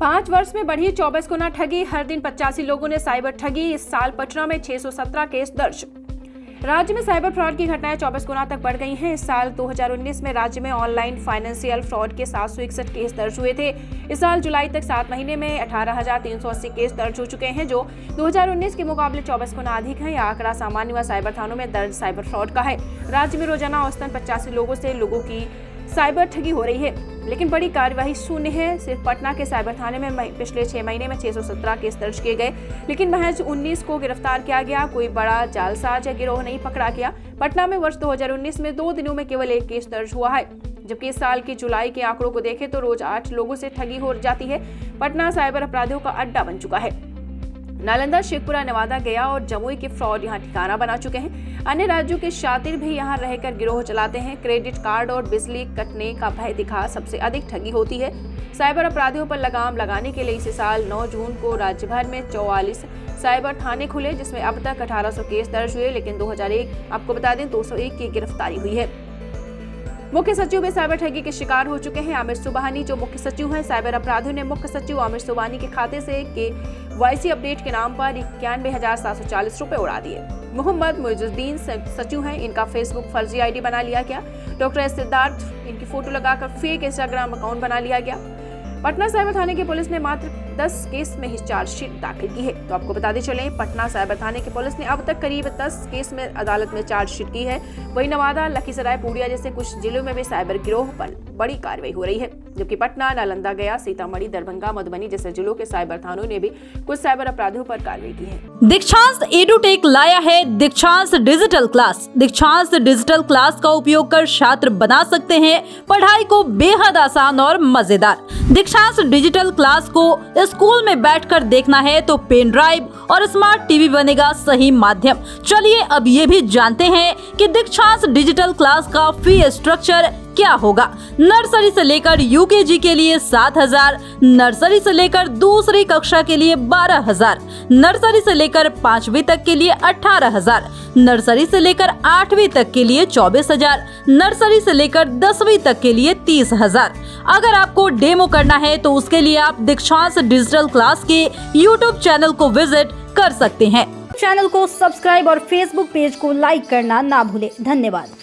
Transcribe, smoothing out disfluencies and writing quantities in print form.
5 वर्ष में बढ़ी 24 गुना ठगी, हर दिन 85 लोगों ने साइबर ठगी। इस साल पटना में 617 केस दर्ज। राज्य में साइबर फ्रॉड की घटनाएं 24 गुना तक बढ़ गई हैं। इस साल 2019 में राज्य में ऑनलाइन फाइनेंशियल फ्रॉड के 761 केस दर्ज हुए थे। इस साल जुलाई तक 7 महीने में 18,380 केस दर्ज हो चुके हैं, जो 2019 के मुकाबले 24 गुना अधिक है। यह आंकड़ा सामान्य व साइबर थानों में दर्ज साइबर फ्रॉड का है। राज्य में रोजाना औसतन 85 लोगों की साइबर ठगी हो रही है, लेकिन बड़ी कार्यवाही शून्य है। सिर्फ पटना के साइबर थाने में पिछले 6 महीने में 617 केस दर्ज किए गए, लेकिन महज 19 को गिरफ्तार किया गया। कोई बड़ा जालसाज या गिरोह नहीं पकड़ा गया। पटना में वर्ष 2019 में 2 दिनों में केवल 1 केस दर्ज हुआ है, जबकि इस साल की जुलाई के आंकड़ों को देखें तो रोज 8 लोगों से ठगी हो जाती है। पटना साइबर अपराधियों का अड्डा बन चुका है। नालंदा, शेखपुरा, नवादा, गया और जमुई के फ्रॉड यहां ठिकाना बना चुके हैं। अन्य राज्यों के शातिर भी यहां रहकर गिरोह चलाते हैं। क्रेडिट कार्ड और बिजली कटने का भय दिखा सबसे अधिक ठगी होती है। साइबर अपराधियों पर लगाम लगाने के लिए इसी साल 9 जून को राज्य भर में 44 साइबर थाने खुले, जिसमें अब तक 1800 केस दर्ज हुए, लेकिन 2001 आपको बता दें 201 की गिरफ्तारी हुई है। मुख्य सचिव भी साइबर ठगी के शिकार हो चुके हैं। आमिर सुबहानी जो मुख्य सचिव हैं, साइबर अपराधियों ने मुख्य सचिव आमिर सुबहानी के खाते से KYC अपडेट के नाम पर 91,740 रुपए उड़ा दिए। मोहम्मद मुइजुद्दीन सचिव हैं, इनका फेसबुक फर्जी ID बना लिया गया। डॉक्टर सिद्धार्थ, इनकी फोटो लगाकर फेक इंस्टाग्राम अकाउंट बना लिया गया। पटना साइबर थाने की पुलिस ने मात्र 10 केस में ही चार्जशीट दाखिल की है। तो आपको बताते चलें, पटना साइबर थाने की पुलिस ने अब तक करीब 10 केस में अदालत में चार्जशीट की है। वहीं नवादा, लखीसराय, पूर्णिया जैसे कुछ जिलों में भी साइबर गिरोह पर बड़ी कार्रवाई हो रही है, जबकि पटना, नालंदा, गया, सीतामढ़ी, दरभंगा, मधुबनी जैसे जिलों के साइबर थानों ने भी कुछ साइबर अपराधियों पर कार्रवाई की है। दीक्षांत एडुटेक लाया है दीक्षांत डिजिटल क्लास। दीक्षांत डिजिटल क्लास का उपयोग कर छात्र बना सकते हैं पढ़ाई को बेहद आसान और मजेदार। दीक्षांत डिजिटल क्लास को स्कूल में बैठकर देखना है तो पेन ड्राइव और स्मार्ट टीवी बनेगा सही माध्यम। चलिए अब ये भी जानते हैं कि दीक्षांत डिजिटल क्लास का फी स्ट्रक्चर क्या होगा। नर्सरी से लेकर UKG के लिए 7,000, नर्सरी से लेकर दूसरी कक्षा के लिए 12,000, नर्सरी से लेकर 5वीं तक के लिए 18,000, नर्सरी से लेकर 8वीं तक के लिए 24,000, नर्सरी से लेकर 10वीं तक के लिए 30,000। अगर आपको डेमो करना है तो उसके लिए आप दीक्षांत डिजिटल क्लास के YouTube चैनल को विजिट कर सकते हैं। चैनल को सब्सक्राइब और Facebook पेज को लाइक करना ना भूलें। धन्यवाद।